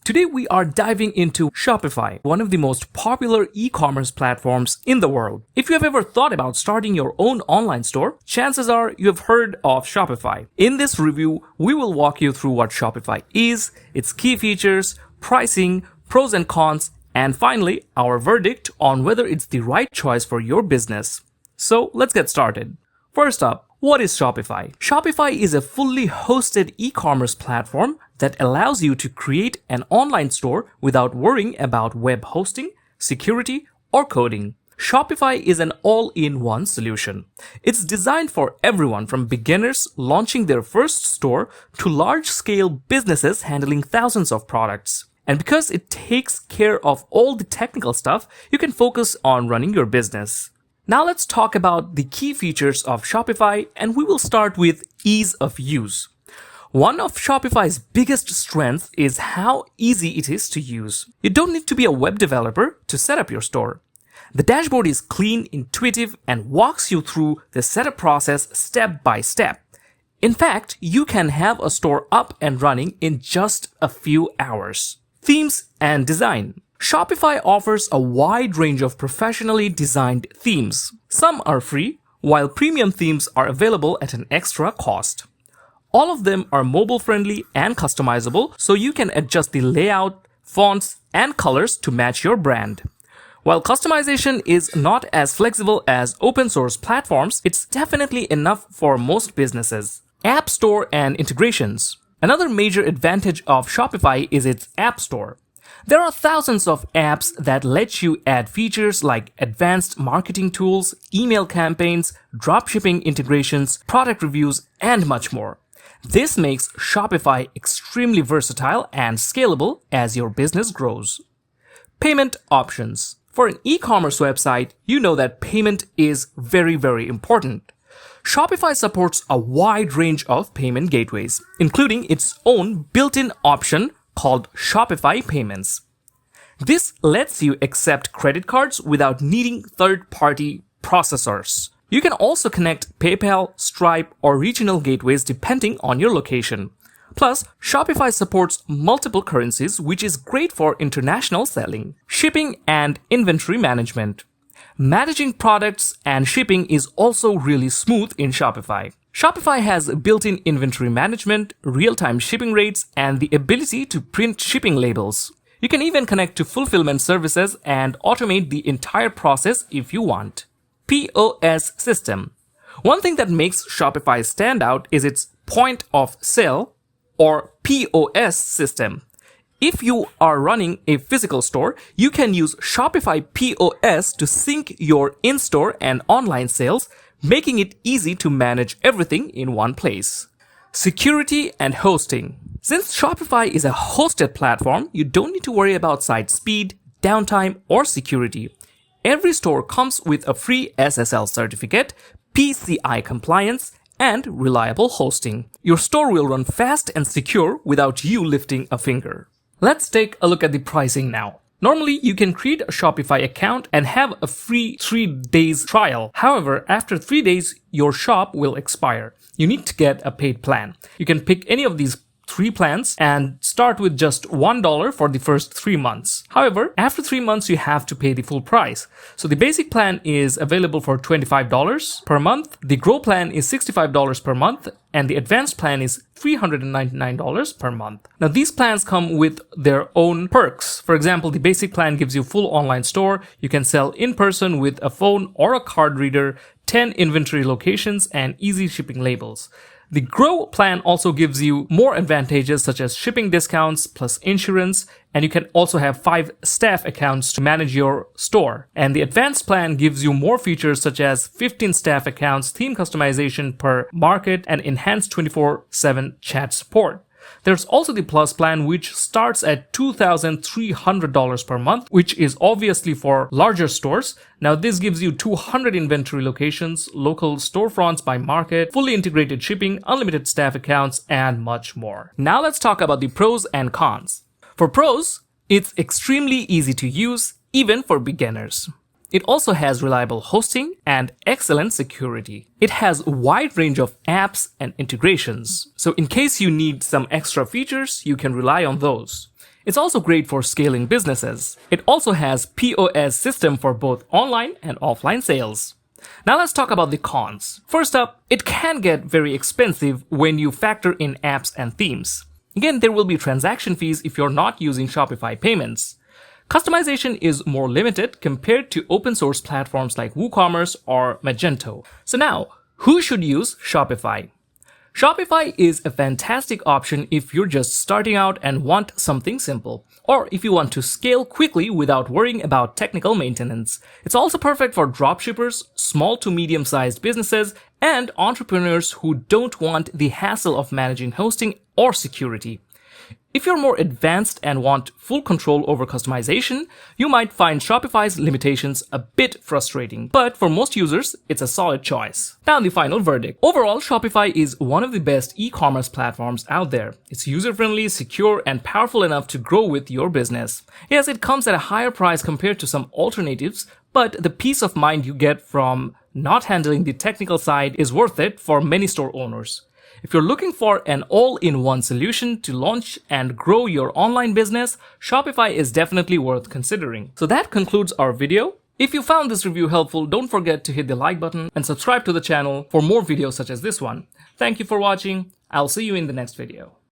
Today we are diving into Shopify, one of the most popular e-commerce platforms in the world. If you have ever thought about starting your own online store, chances are you have heard of Shopify. In this review, we will walk you through what Shopify is, its key features, pricing, pros and cons, and finally, our verdict on whether it's the right choice for your business. So let's get started. First up, what is Shopify? Shopify is a fully hosted e-commerce platform that allows you to create an online store without worrying about web hosting, security, or coding. Shopify is an all-in-one solution. It's designed for everyone from beginners launching their first store to large-scale businesses handling thousands of products. And because it takes care of all the technical stuff, you can focus on running your business. Now let's talk about the key features of Shopify, and we will start with ease of use. One of Shopify's biggest strengths is how easy it is to use. You don't need to be a web developer to set up your store. The dashboard is clean, intuitive, and walks you through the setup process step by step. In fact, you can have a store up and running in just a few hours. Themes and design. Shopify offers a wide range of professionally designed themes. Some are free, while premium themes are available at an extra cost. All of them are mobile-friendly and customizable, so you can adjust the layout, fonts, and colors to match your brand. While customization is not as flexible as open-source platforms, it's definitely enough for most businesses. App Store and integrations. Another major advantage of Shopify is its App Store. There are thousands of apps that let you add features like advanced marketing tools, email campaigns, dropshipping integrations, product reviews, and much more. This makes Shopify extremely versatile and scalable as your business grows. Payment options. For an e-commerce website, you know that payment is very, very important. Shopify supports a wide range of payment gateways, including its own built-in option called Shopify Payments. This lets you accept credit cards without needing third-party processors. You can also connect PayPal, Stripe, or regional gateways depending on your location. Plus, Shopify supports multiple currencies, which is great for international selling. Shipping and inventory management. Managing products and shipping is also really smooth in Shopify. Shopify has built-in inventory management, real-time shipping rates, and the ability to print shipping labels. You can even connect to fulfillment services and automate the entire process if you want. POS system. One thing that makes Shopify stand out is its point of sale or POS system. If you are running a physical store, you can use Shopify POS to sync your in-store and online sales, making it easy to manage everything in one place. Security and hosting. Since Shopify is a hosted platform, you don't need to worry about site speed, downtime, or security. Every store comes with a free SSL certificate, PCI compliance, and reliable hosting. Your store will run fast and secure without you lifting a finger. Let's take a look at the pricing now. Normally, you can create a Shopify account and have a free 3 days trial. However, after 3 days, your shop will expire. You need to get a paid plan. You can pick any of these 3 plans and start with just $1 for the first 3 months. However, after 3 months, you have to pay the full price. So the basic plan is available for $25 per month. The Grow plan is $65 per month. And the advanced plan is $399 per month. Now, these plans come with their own perks. For example, the basic plan gives you full online store. You can sell in person with a phone or a card reader, 10 inventory locations, and easy shipping labels. The Grow plan also gives you more advantages such as shipping discounts plus insurance, and you can also have 5 staff accounts to manage your store. And the Advanced plan gives you more features such as 15 staff accounts, theme customization per market, and enhanced 24/7 chat support. There's also the Plus plan, which starts at $2,300 per month, which is obviously for larger stores. Now, this gives you 200 inventory locations, local storefronts by market, fully integrated shipping, unlimited staff accounts, and much more. Now, let's talk about the pros and cons. For pros, it's extremely easy to use, even for beginners. It also has reliable hosting and excellent security. It has a wide range of apps and integrations. So in case you need some extra features, you can rely on those. It's also great for scaling businesses. It also has POS system for both online and offline sales. Now let's talk about the cons. First up, it can get very expensive when you factor in apps and themes. Again, there will be transaction fees if you're not using Shopify payments. Customization is more limited compared to open source platforms like WooCommerce or Magento. So now, who should use Shopify? Shopify is a fantastic option if you're just starting out and want something simple, or if you want to scale quickly without worrying about technical maintenance. It's also perfect for dropshippers, small to medium-sized businesses, and entrepreneurs who don't want the hassle of managing hosting or security. If you're more advanced and want full control over customization, you might find Shopify's limitations a bit frustrating, but for most users, it's a solid choice. Now the final verdict. Overall, Shopify is one of the best e-commerce platforms out there. It's user-friendly, secure, and powerful enough to grow with your business. Yes, it comes at a higher price compared to some alternatives, but the peace of mind you get from not handling the technical side is worth it for many store owners. If you're looking for an all-in-one solution to launch and grow your online business, Shopify is definitely worth considering. So that concludes our video. If you found this review helpful, don't forget to hit the like button and subscribe to the channel for more videos such as this one. Thank you for watching. I'll see you in the next video.